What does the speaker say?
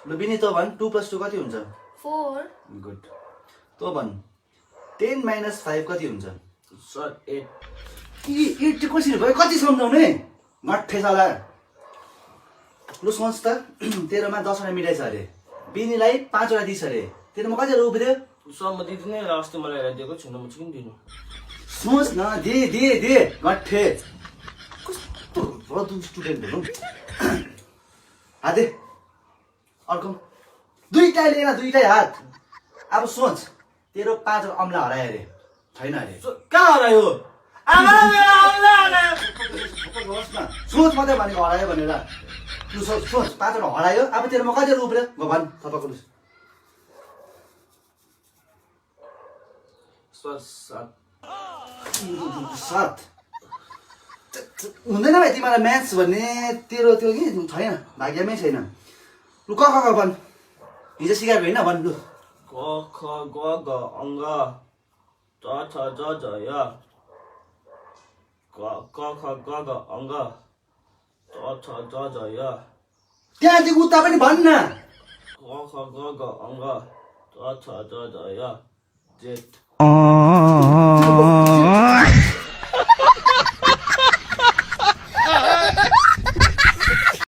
ल बिनी त भन् 2 + 2 कति हुन्छ 4 गुड त भन् 10 - 5 कति हुन्छ सर 8 8 चाहिँ कसरी भयो कति सम्झाउने मठे साला लु सोच त तेरोमा 10 वटा मिठाई छ अरे बिनीलाई 5 वटा दिस अरे तेरोमा कति उभियो सर म दिदिनँ र अस्ति मलाई दिएको छैन म चाहिँ किन दिनु सोच न दे मठे कस्तो रदु स्टुडेन्ट हो हाते अर्को दुईटा लिएन दुईटै हात अब सोच तेरो 5 अम्ला हरायो अरे छैन अरे कहाँ हरायो सोच मात्रै भनेको हरायो भनेर लु सोच 5 वटा हरायो अब तेरोमा कति उब्रियो भगवान तपाईँको लु सर 7 7 हुँदैन भाइ तिमीलाई म्याथ्स भन्ने तेरो त्यो कि छैन भाग्यमै छैन लु क भन् हिजो सिकाएको होइन भन् लु क ख ग घ अङ्ग च छ ज झ य क ख ग घ अङ्ग च छ ज झ य त्यहाँदेखि उता पनि भन् न क ख ग घ अङ्ग च छ ज झ य जेठ